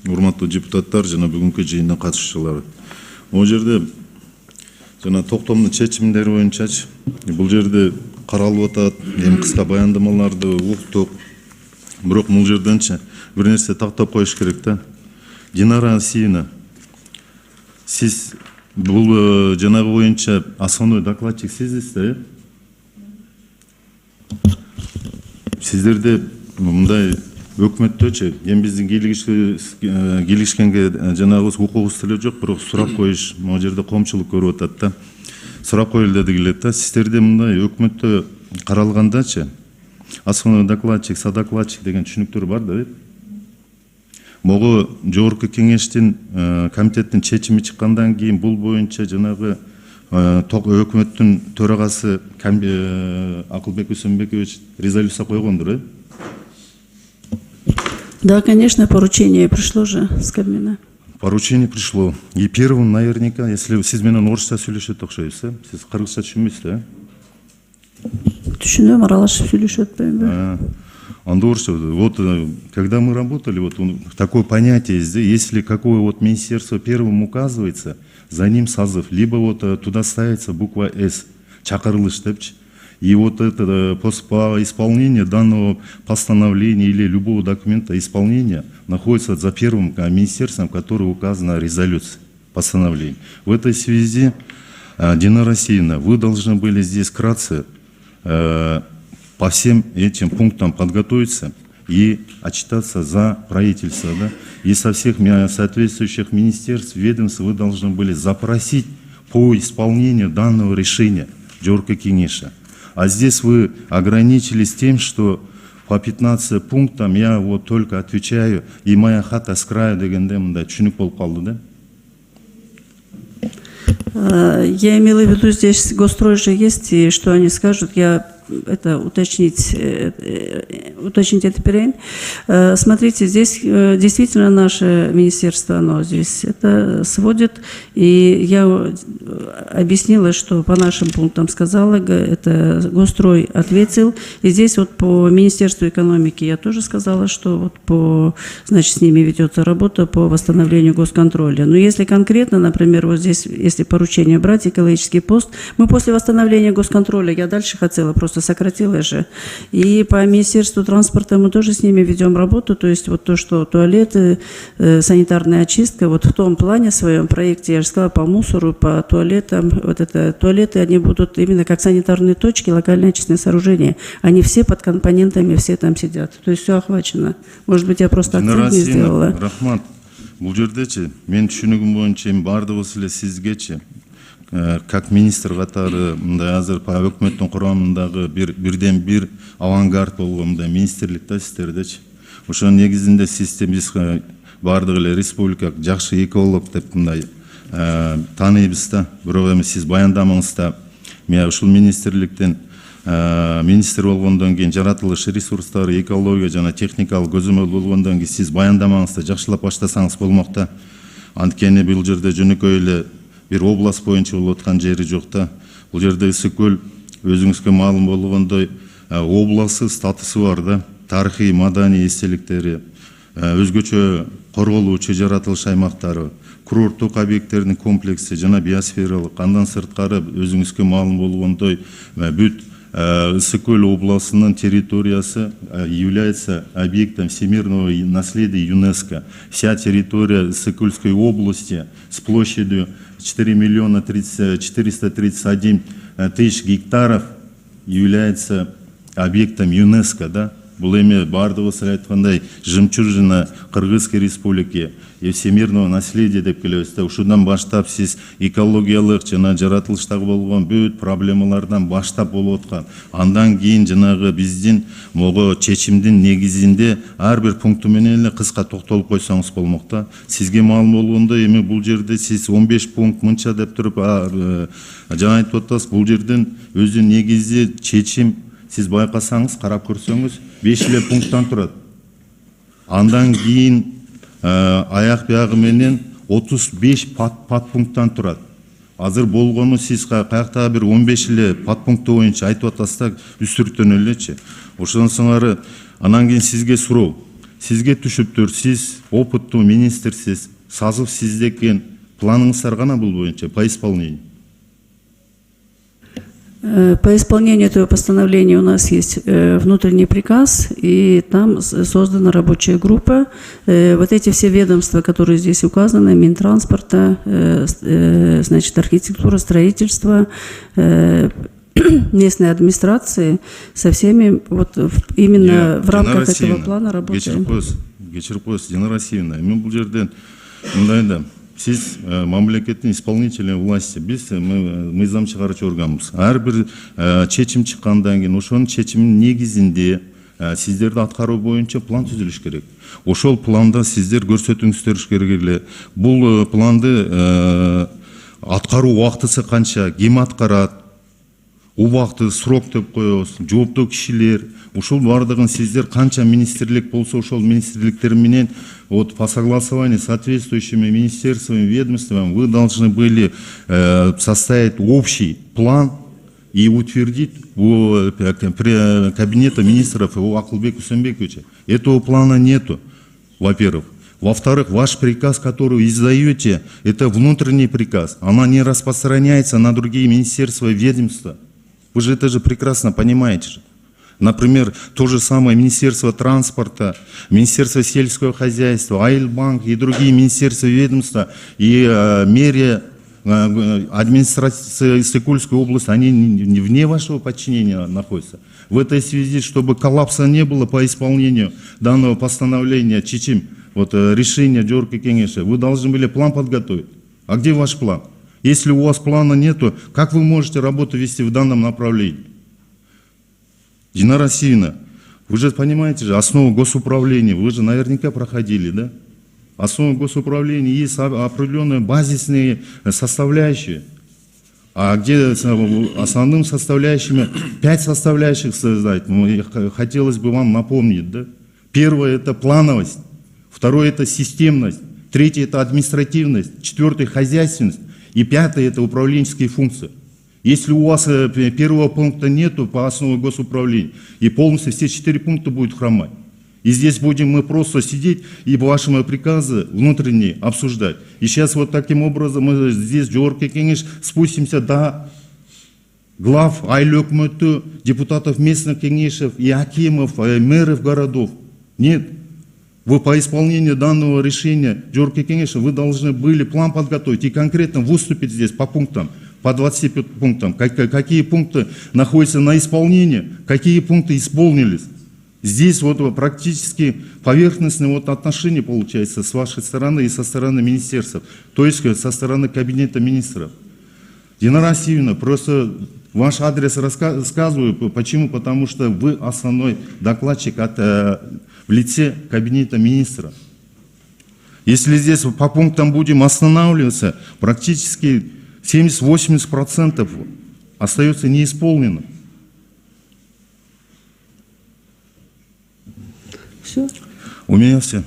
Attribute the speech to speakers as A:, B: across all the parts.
A: урматтуу депутаттар жана бүгүнкү жыйындын катышуучулары. Могу жерде жана токтомдун чечимдери боюнчачы бул жерде каралып атат, эми кыска баяндамаларды уктук. Бирок бул жерденчи бир нерсе тактап коюш керек да. Динара Асиевна, сиз бул жанагы боюнча основной докладчик сизсиз да? Сиздерде мындай өкмөттөчү эми биздин кийлигишкенге жанагы укугубуз деле жок, бирок сурап коюш могу жерде коомчулук көрүп атат да. Сурап коелу деди келет да. Сиздерде мындай өкмөттө каралгандачы основной докладчик, содокладчик деген түшүнүктөр бар да. Могу жогорку кеңештин комитеттин чечими чыккандан кийин бул боюнча жанагы өкмөттүн төрагасы Акылбек Үсөнбекович резолюция койгондур,
B: Да, конечно, поручение пришло же с Кабмина.
A: Поручение пришло. И первым наверняка, если сиз менен орусча сүйлөшөт окшойбуз, сиз кыргызча түшүнбөйсүз,
B: Түшүнөм, аралашып сүйлөшүп атпайбы?
A: Вот когда мы работали, вот такое понятие есть, если какое вот министерство первым указывается, за ним созыв, либо вот туда ставится буква «С», чакырылыш депчи. И вот это по исполнению данного постановления или любого документа исполнения находится за первым министерством, которое указано в резолюции постановления. В этой связи, Динара Асиевна, вы должны были здесь вкратце по всем этим пунктам подготовиться и отчитаться за правительство. Да? И со всех соответствующих министерств, ведомств вы должны были запросить по исполнению данного решения Жогорку Кеңеша. А здесь вы ограничились тем, что по 15 пунктам я вот только отвечаю, и моя хата с края дегенде мындай түшүнүк болуп калды, да?
B: Я имела в виду, здесь Госстрой же есть, и что они скажут, я это уточнить это перейн. Смотрите, здесь действительно наше министерство, оно здесь это сводит, и я объяснила, что по нашим пунктам сказала, это Госстрой ответил, и здесь вот по Министерству экономики я тоже сказала, что вот значит, с ними ведется работа по восстановлению госконтроля. Но если конкретно, например, вот здесь, если поручение брать, экологический пост, мы после восстановления госконтроля, я дальше хотела просто сократила же. И по Министерству транспорта мы тоже с ними ведем работу, то есть вот то, что туалеты, санитарная очистка, вот в том плане, в своем проекте, я же сказала, по мусору, по туалетам, вот это туалеты, они будут именно как санитарные точки, локальное очистное сооружение. Они все под компонентами, все там сидят. То есть все охвачено. Может быть, я просто акцент не сделала.
A: Рахмат, бул жердечи, мен түшүнүгүм боюнча бардыгыбыз эле сизгечи, как министр катары мындай азыр өкмөттүн курамындагы бирден бир авангард болгон мындай министрлик да сиздердечи. Ошонун негизинде биз бардык эле республика жакшы эколог деп мындай тааныйбыз да. Бирок эми сиз баяндамаңызда мен ушул министрликтен министр болгондон кийин жаратылыш ресурстары, экология жана техникалык көзөмөл болгондон кийин сиз баяндамаңызды жакшылап баштасаңыз болмок да. Анткени бул жерде жөнөкөй эле бир область боюнча болуп аткан жери жок да. Бул жерде Ысык көл өзүңүзгө маалым болгондой областы статусу бар да. Тарыхый, маданий эстеликтери, өзгөчө корголуучу жаратылыш аймактары, курорттук объекттердин комплекси жана биосфералык. Андан сырткары өзүңүзгө маалым болгондой бүт Ысык көл областынын территориясы является объектом всемирного наследия ЮНЕСКО. Вся территория Ысык-Кульской области с площадью 4 431 тысяч гектаров является объектом ЮНЕСКо, да? Бул эми бардыгыбыз айткандай жемчужина Кыргызской республики и всемирного наследия деп келебиз да. Ушудан баштап сиз экологиялык жана жаратылыштагы болгон бүт проблемалардан баштап болуп аткан. Андан кийин жанагы биздин могу чечимдин негизинде ар бир пункту менен эле кыска токтолуп койсоңуз болмок да. Сизге маалым болгондой эми бул жерде сиз 15 пункт мынча деп туруп жана айтып атасыз, бул жерден өзү негизи чечим сиз байкасаңыз, карап көрсөңүз 5 эле пункттан турат. Андан кийин аяк биягы менен 35 подпункттан турат. Азыр болгону сиз каякта бир 15 эле подпункту боюнча айтып атасыз да, үстүртөн элечи. Ошондон соң анан кийин сизге суроо. сизге түшүптүр, сиз опыттуу министрсиз, сазыв сизде экен, планыңыздар гана бул боюнча по исполнению?
B: По исполнению этого постановления у нас есть внутренний приказ, и там создана рабочая группа. Вот эти все ведомства, которые здесь указаны, Минтранспорта, значит, архитектура, строительство, местной администрации, со всеми вот именно в рамках этого плана работаем.
A: Кечирип коесуз, Динара Расиевна, мен бул жерден мындайда, сиз мамлекеттин исполнительной власти, биз мыйзам чыгаруучу органбыз. Ар бир чечим чыккандан кийин ошонун чечиминин негизинде сиздерди аткаруу боюнча план түзүлүш керек. Ошол планда сиздер көрсөтүңүздөр керек эле. Бул планды аткаруу убактысы канча, ким аткарат, убакты, срок деп коебуз, жооптуу кишилер, ушул бардыгын сиздер канча министрлик болсо, ошол министрликтер менен вот по согласованию с соответствующими министерствами, ведомствами вы должны были составить общий план и утвердить у кабинета министров его Акылбек Усенбековича. Этого плана нету, во-первых. Во-вторых, ваш приказ, который вы издаете, это внутренний приказ. Она не распространяется на другие министерства и ведомства. Вы же это же прекрасно понимаете же. Например, то же самое Министерство транспорта, Министерство сельского хозяйства, Айлбанк и другие министерства и ведомства, и мерия администрации Сыкульской области, они не вне вашего подчинения находятся. В этой связи, чтобы коллапса не было по исполнению данного постановления чечим, вот решения Джорки Кенеша, вы должны были план подготовить. А где ваш план? Если у вас плана нету, как вы можете работу вести в данном направлении? Динара Расиевна, вы же понимаете же, основу госуправления, вы же наверняка проходили, да? Основа госуправления есть определенные базисные составляющие. А где основным составляющими, 5 составляющих создать, хотелось бы вам напомнить, да? Первое – это плановость, второе – это системность, третье – это административность, четвертое – хозяйственность, и пятое – это управленческие функции. Если у вас первого пункта нету по основе госуправления, и полностью все 4 пункта будут хромать. И здесь будем мы просто сидеть и ваши приказы внутренние обсуждать. И сейчас вот таким образом мы здесь, Джорки Кенеш, спустимся до глав айлөкмөтү, депутатов местных кенешев и акимов, мэров городов. Нет. Вы по исполнению данного решения Джорки Кенеша, вы должны были план подготовить и конкретно выступить здесь по пунктам. По 25 пунктам, какие пункты находятся на исполнении, какие пункты исполнились. Здесь вот практически поверхностное вот отношение получается с вашей стороны и со стороны министерства, то есть со стороны кабинета министров. Динара Расиевна, просто ваш адрес рассказываю, почему? Потому что вы основной докладчик в лице кабинета министра. Если здесь по пунктам будем останавливаться, практически 70-80% остается неисполненным.
B: Все?
A: У меня все.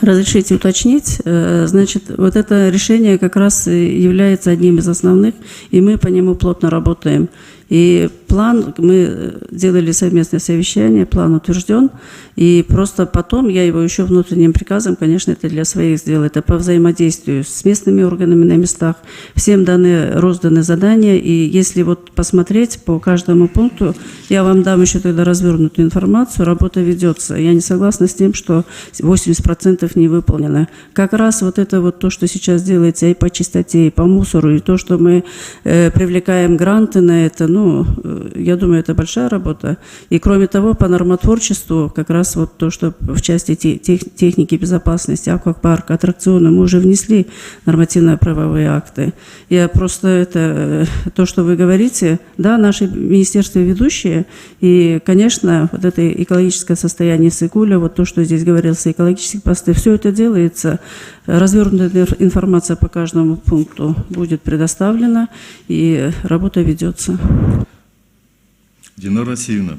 B: Разрешите уточнить, значит, вот это решение как раз является одним из основных, и мы по нему плотно работаем. И план, мы делали совместное совещание, план утвержден, и просто потом я его еще внутренним приказом, конечно, это для своих сделал, это по взаимодействию с местными органами на местах, всем розданы задания, и если вот посмотреть по каждому пункту, я вам дам еще тогда развернутую информацию, работа ведется. Я не согласна с тем, что 80% не выполнено. Как раз вот это вот то, что сейчас делается и по чистоте, и по мусору, и то, что мы привлекаем гранты на это, ну, я думаю, это большая работа. И кроме того, по нормотворчеству, как раз вот то, что в части техники безопасности, аквапарк, аттракционы, мы уже внесли нормативно-правовые акты. Я просто это, то, что вы говорите, да, наши министерства ведущие, и, конечно, вот это экологическое состояние Сыкуля, вот то, что здесь говорился, экологические посты, все это делается, развернутая информация по каждому пункту будет предоставлена, и работа ведется.
A: Динара Расиевна,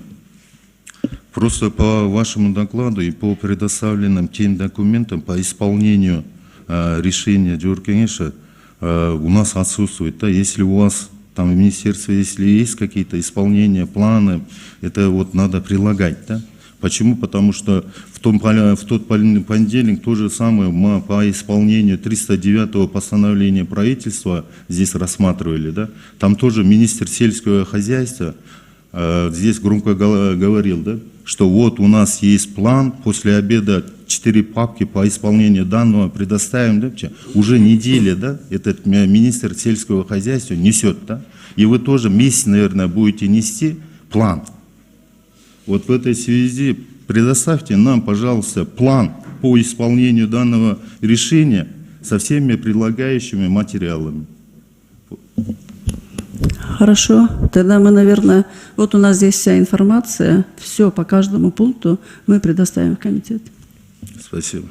A: просто по вашему докладу и по предоставленным тем документам по исполнению решения Джорки Кенеша у нас отсутствует. Да, если у вас там в министерстве, если есть какие-то исполнения, планы, это вот надо прилагать, да? Почему? Потому что в тот понедельник то же самое мы по исполнению 309-го постановления правительства здесь рассматривали, да? Там тоже министр сельского хозяйства здесь громко говорил, да, что вот у нас есть план, после обеда 4 папки по исполнению данного предоставим, да, уже неделя, да, этот министр сельского хозяйства несет, да, и вы тоже месяц, наверное, будете нести план. Вот в этой связи предоставьте нам, пожалуйста, план по исполнению данного решения со всеми прилагающими материалами.
B: Хорошо, тогда мы, наверное, вот у нас здесь вся информация, все по каждому пункту мы предоставим в комитет.
A: Спасибо.